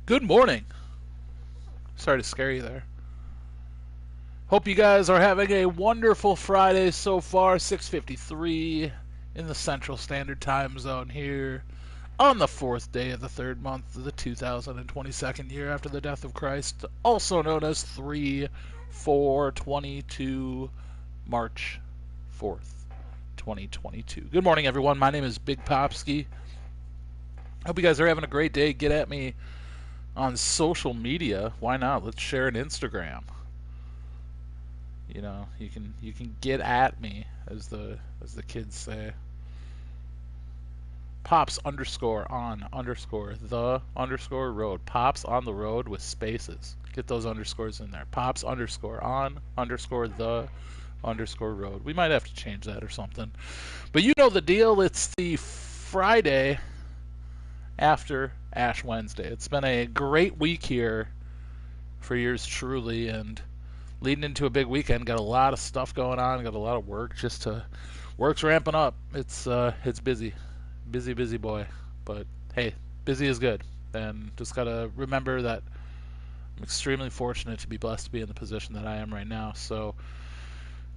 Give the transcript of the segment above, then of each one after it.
Good morning. Sorry to scare you there. Hope you guys are having a wonderful Friday so far. 6:53 in the Central Standard Time Zone here on the fourth day of the third month of the 2022nd year after the death of Christ, also known as 3/4/22, March 4th, 2022. Good morning, everyone. My name is Bigpopskie. Hope you guys are having a great day. Get at me on social media. Why not? Let's share an Instagram. You know, you can get at me, as the kids say. Pops underscore on underscore the underscore road. Pops on the road with spaces. Get those underscores in there. Pops underscore on underscore the underscore road. We might have to change that or something. But you know the deal. It's the Friday after Ash Wednesday. It's been a great week here for yours truly, and leading into a big weekend. Got a lot of stuff going on. Got a lot of work. Work's ramping up. It's busy, busy boy. But hey, busy is good, and just gotta remember that I'm extremely fortunate to be blessed to be in the position that I am right now. So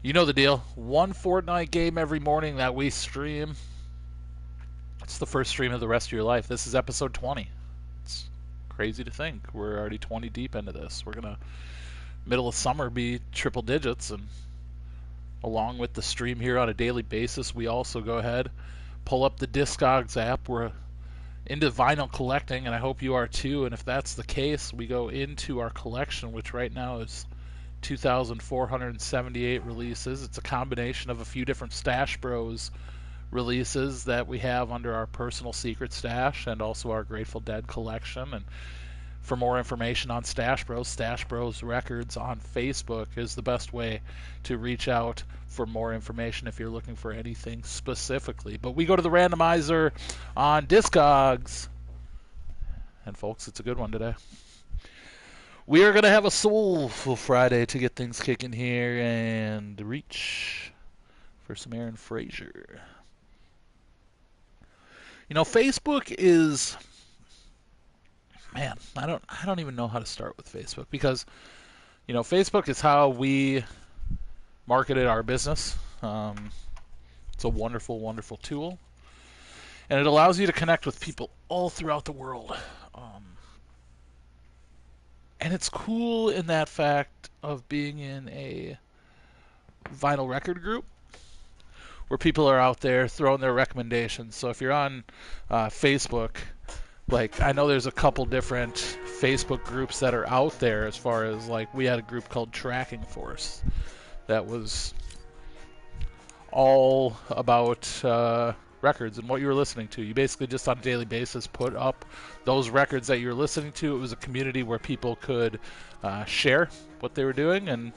you know the deal. One Fortnite game every morning that we stream. It's the first stream of the rest of your life. This is episode 20. It's crazy to think we're already 20 deep into this. We're gonna middle of summer be triple digits, and along with the stream here on a daily basis, we also go ahead, pull up the Discogs app. We're into vinyl collecting, and I hope you are too. And if that's the case, we go into our collection, which right now is 2,478 releases. It's a combination of a few different Stash Bros releases that we have under our personal secret stash, and also our Grateful Dead collection. And for more information on Stash Bros Records on Facebook is the best way to reach out for more information if you're looking for anything specifically. But we go to the randomizer on Discogs, and folks, it's a good one today. We are going to have a soulful Friday to get things kicking here and reach for some Aaron Frazier. You know, Facebook is, man, I don't even know how to start with Facebook, because you know, Facebook is how we marketed our business. It's a wonderful, wonderful tool, and it allows you to connect with people all throughout the world. And it's cool in that fact of being in a vinyl record group where people are out there throwing their recommendations. So if you're on Facebook, like, I know there's a couple different Facebook groups that are out there, as far as, like, we had a group called Tracking Force that was all about records and what you were listening to. You basically just on a daily basis put up those records that you were listening to. It was a community where people could share what they were doing and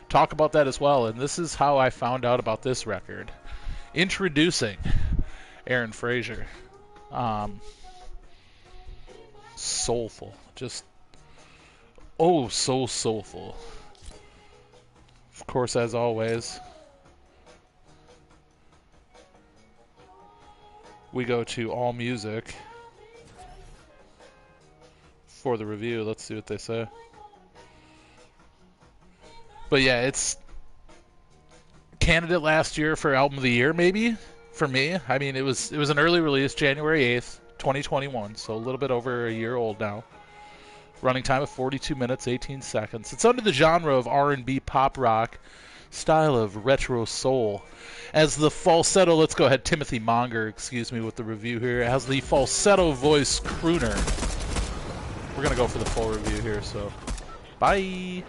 talk about that as well. And this is how I found out about this record. Introducing Aaron Frazier. Soulful. Just, oh, so soulful. Of course, as always, we go to All Music for the review. Let's see what they say. But yeah, it's candidate last year for Album of the Year, maybe, for me. I mean, it was an early release, January 8th, 2021, so a little bit over a year old now. Running time of 42 minutes, 18 seconds. It's under the genre of R&B pop rock, style of retro soul. As the falsetto, let's go ahead, Timothy Monger, excuse me, with the review here, as the falsetto voice crooner. We're going to go for the full review here, so bye.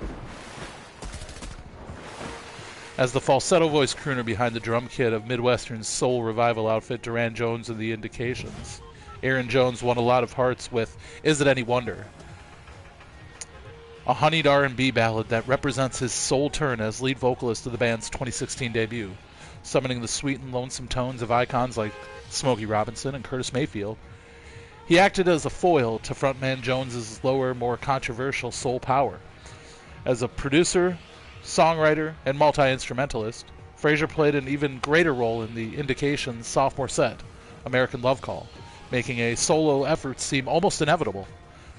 As the falsetto voice crooner behind the drum kit of Midwestern soul revival outfit Duran Jones and the Indications, Aaron Jones won a lot of hearts with Is It Any Wonder? A honeyed R&B ballad that represents his soul turn as lead vocalist of the band's 2016 debut, summoning the sweet and lonesome tones of icons like Smokey Robinson and Curtis Mayfield. He acted as a foil to frontman Jones's lower, more controversial soul power. As a producer, songwriter, and multi-instrumentalist, Frazier played an even greater role in the Indications' sophomore set, American Love Call, making a solo effort seem almost inevitable.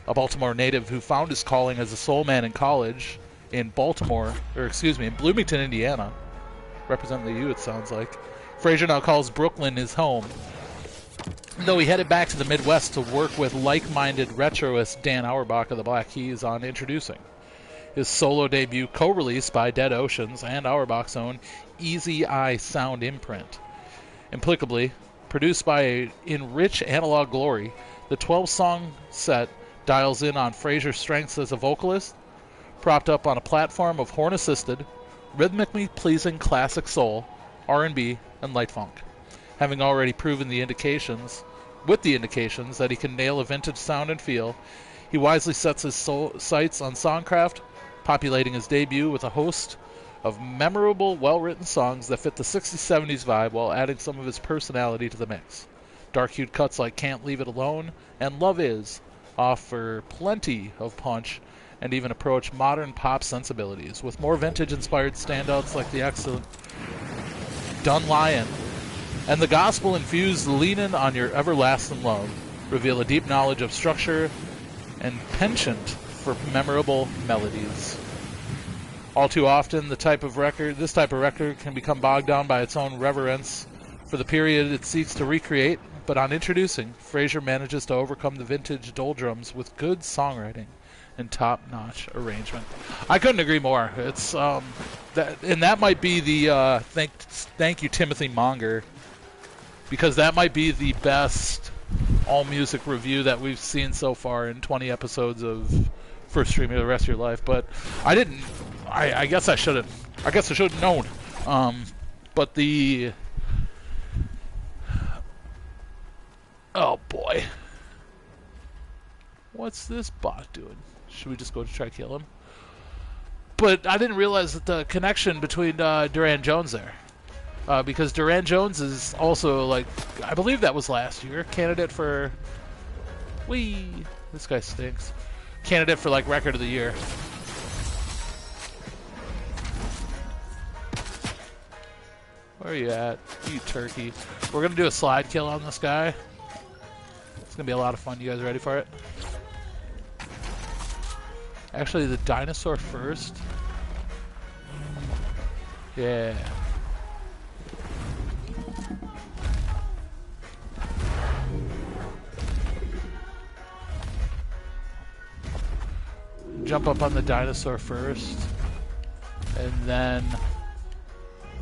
a Baltimore native who found his calling as a soul man in college in in Bloomington, Indiana. Representing the U, it sounds like. Frazier now calls Brooklyn his home, though he headed back to the Midwest to work with like-minded retroist Dan Auerbach of the Black Keys on Introducing, his solo debut co-released by Dead Oceans and Auerbach's own Easy Eye Sound imprint. Implicably, produced in rich analog glory, the 12-song set dials in on Frazier's strengths as a vocalist, propped up on a platform of horn-assisted, rhythmically pleasing classic soul, R&B, and light funk. Having already proven the indications that he can nail a vintage sound and feel, he wisely sets his sights on songcraft, populating his debut with a host of memorable, well-written songs that fit the 60s-70s vibe while adding some of his personality to the mix. Dark-hued cuts like Can't Leave It Alone and Love Is offer plenty of punch and even approach modern pop sensibilities, with more vintage-inspired standouts like the excellent Dun Lion and the gospel-infused Leanin' on Your Everlasting Love reveal a deep knowledge of structure and penchant for memorable melodies. All too often, this type of record can become bogged down by its own reverence for the period it seeks to recreate, but on Introducing, Frazier manages to overcome the vintage doldrums with good songwriting and top-notch arrangement. I couldn't agree more. It's that might be the thank you Timothy Monger, because that might be the best all-music review that we've seen so far in 20 episodes of First Streaming the Rest of Your Life. But I didn't. I guess I should have. I guess I should have known. But the oh boy, what's this bot doing? Should we just go to try to kill him? But I didn't realize that the connection between Duran Jones there. Because Duran Jones is also, like, I believe that was last year, candidate for... This guy stinks. Candidate for, like, Record of the Year. Where are you at? You turkey. We're going to do a slide kill on this guy. It's going to be a lot of fun. You guys ready for it? Actually, the dinosaur first. Yeah. Jump up on the dinosaur first. And then,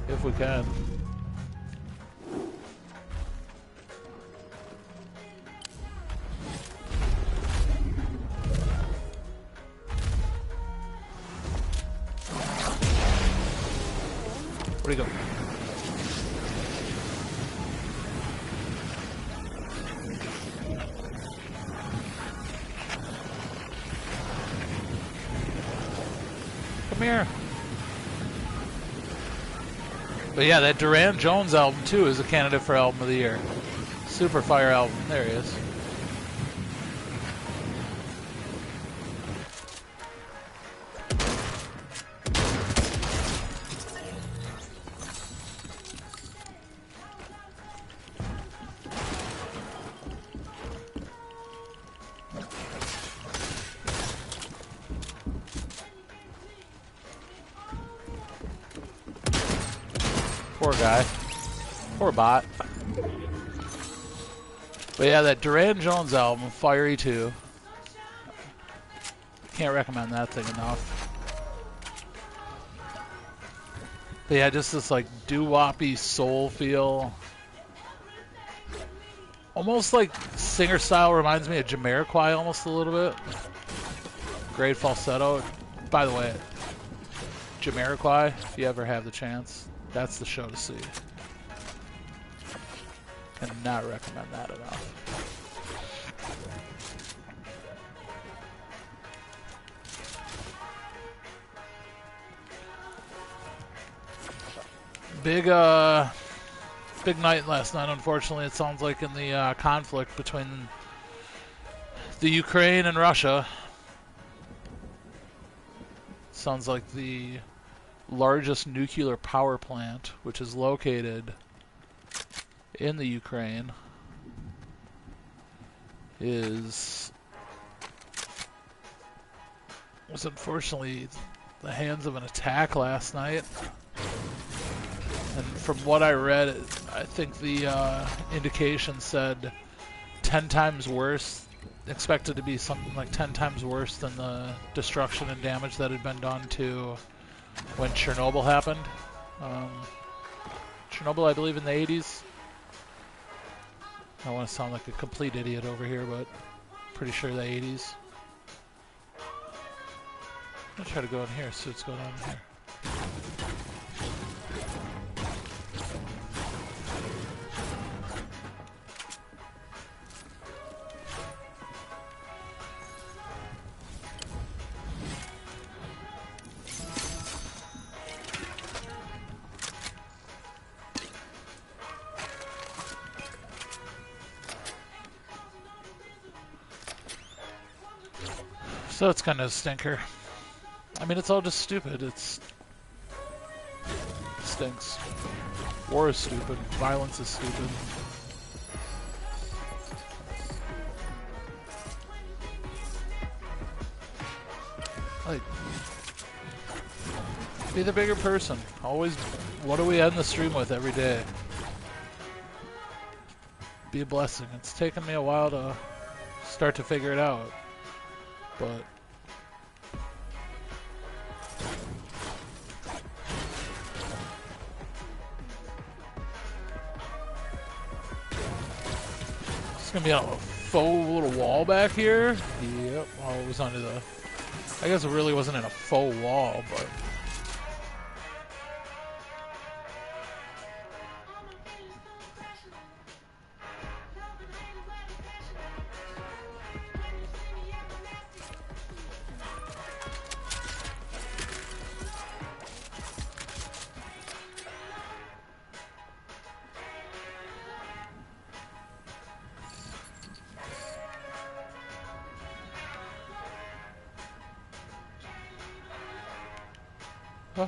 if we can. Where'd he go? Come here. But yeah, that Duran Jones album too is a candidate for Album of the Year. Super fire album. There he is. Poor guy. Poor bot. But yeah, that Duran Jones album, Fiery 2. Can't recommend that thing enough. But yeah, just this like doo-woppy soul feel. Almost like singer style, reminds me of Jamiroquai almost a little bit. Great falsetto. By the way, Jamiroquai, if you ever have the chance, that's the show to see. Cannot recommend that enough. Big night last night, unfortunately. It sounds like in the conflict between the Ukraine and Russia. Sounds like the largest nuclear power plant, which is located in the Ukraine, is was unfortunately the hands of an attack last night. And from what I read, I think the indication said 10 times worse, expected to be something like 10 times worse than the destruction and damage that had been done to when Chernobyl happened. Chernobyl, I believe, in the 80s. I don't want to sound like a complete idiot over here, but pretty sure the 80s. I'm going to try to go in here, see what's going on in here. So it's kind of a stinker. I mean, it's all just stupid. It stinks. War is stupid. Violence is stupid. Like, be the bigger person. Always, what do we end the stream with every day? Be a blessing. It's taken me a while to start to figure it out. But it's gonna be on a faux little wall back here. Yep. Oh, it was under the. I guess it really wasn't in a faux wall, but. Huh.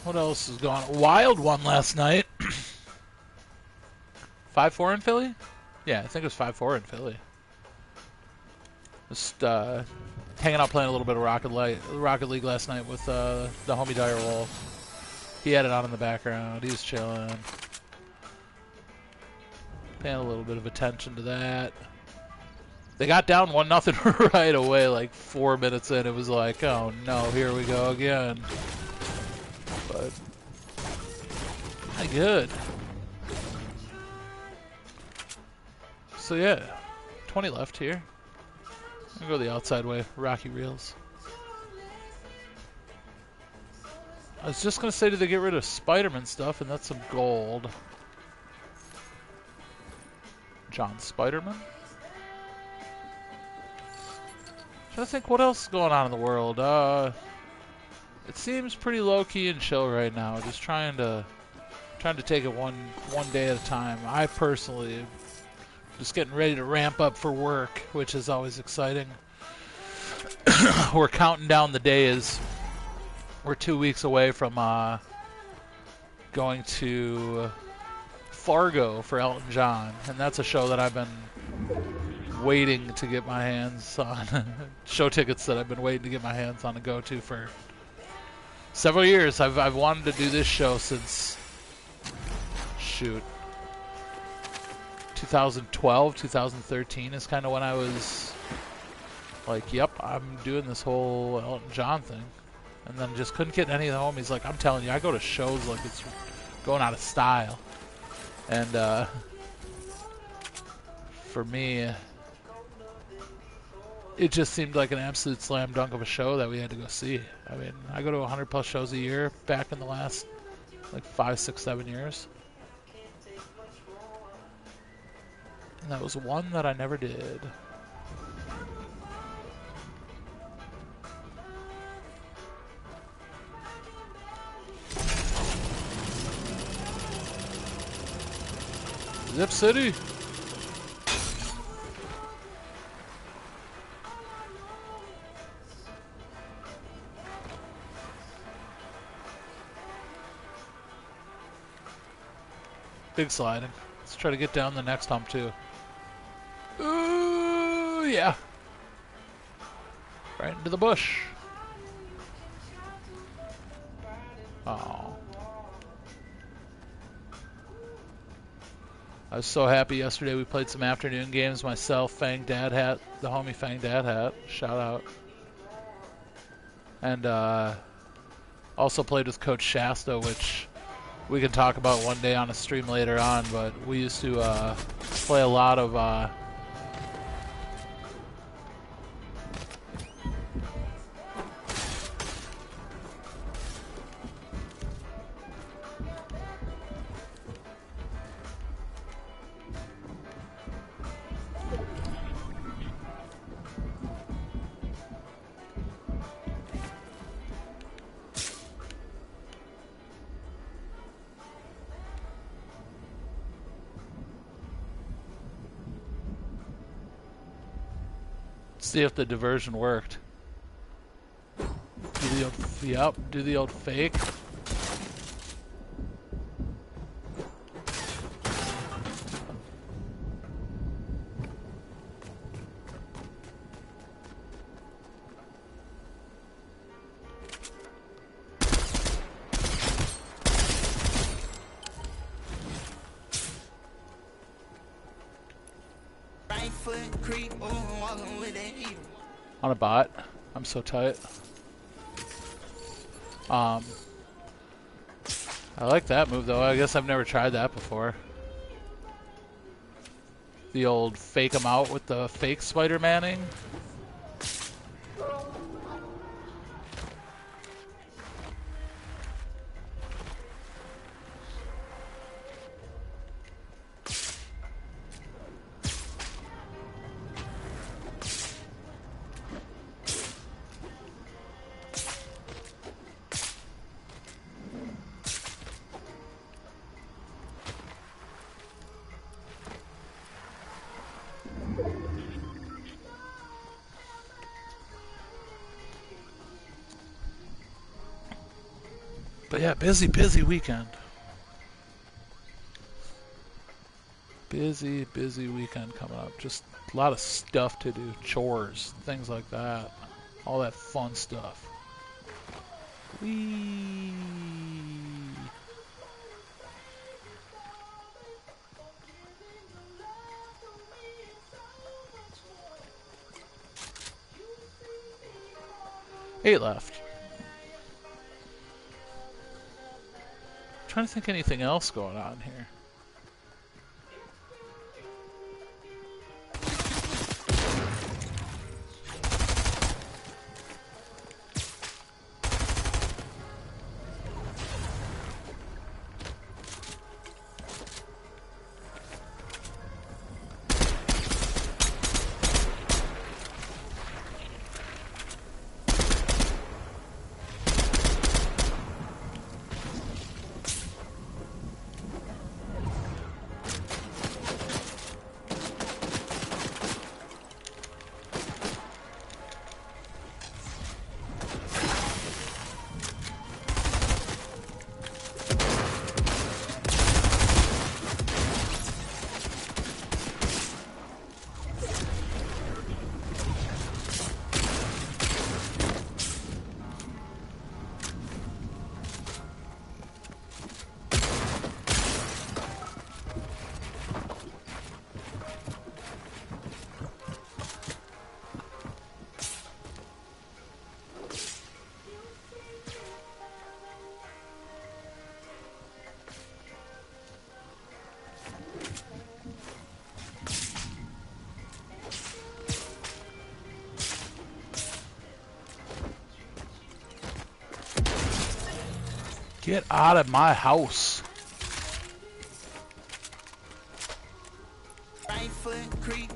What else is going on? Wild one last night. 5-4 in Philly? Yeah, I think it was 5-4 in Philly. Just hanging out playing a little bit of Rocket League last night with the homie Direwolf. He had it on in the background. He was chilling. Paying a little bit of attention to that. They got down 1-0 right away, like 4 minutes in. It was like, oh no, here we go again. But not good. So yeah, 20 left here. I'm gonna go the outside way. Rocky Reels. I was just gonna say, did they get rid of Spider-Man stuff? And that's some gold. John Spider-Man? Trying to think what else is going on in the world. It seems pretty low-key and chill right now. Just trying to take it one day at a time. I personally am just getting ready to ramp up for work, which is always exciting. We're counting down the days. We're 2 weeks away from going to Fargo for Elton John, and that's a show that I've been waiting to get my hands on. Show tickets that I've been waiting to get my hands on to go to for several years. I've wanted to do this show since, shoot, 2012, 2013 is kind of when I was like, yep, I'm doing this whole Elton John thing. And then just couldn't get any of the homies. Like, I'm telling you, I go to shows like it's going out of style. And for me, it just seemed like an absolute slam dunk of a show that we had to go see. I mean, I go to 100+ shows a year back in the last like 5, 6, 7 years. And that was one that I never did. Zip City. Big sliding. Let's try to get down the next hump too. Ooh, yeah. Right into the bush. Oh. I was so happy yesterday. We played some afternoon games. Myself, Fang Dad Hat, the homie Fang Dad Hat. Shout out. And also played with Coach Shasta, which we can talk about one day on a stream later on. But we used to play a lot of see if the diversion worked. Do the old fake. On a bot. I'm so tight. I like that move though. I guess I've never tried that before. The old fake 'em out with the fake Spider-Manning. But yeah, busy weekend. Busy weekend coming up. Just a lot of stuff to do. Chores, things like that. All that fun stuff. Whee! Eight left. Trying to think anything else going on here. Get out of my house. Right foot creep.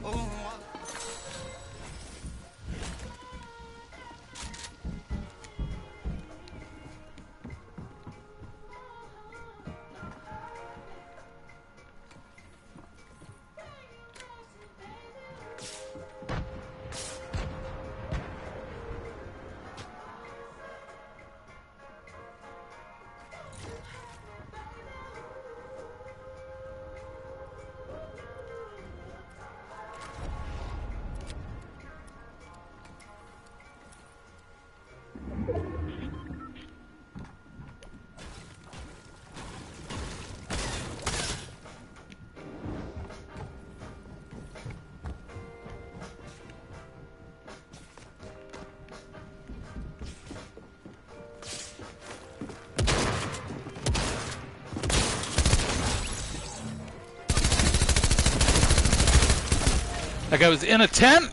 That guy was in a tent.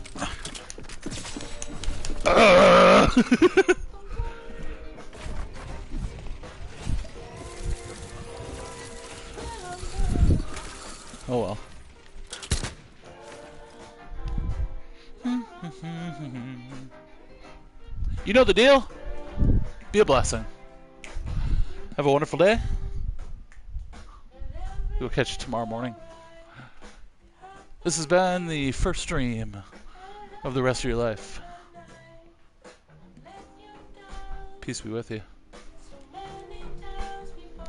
Oh well. You know the deal. Be a blessing. Have a wonderful day. We'll catch you tomorrow morning. This has been the first stream of the rest of your life. Peace be with you.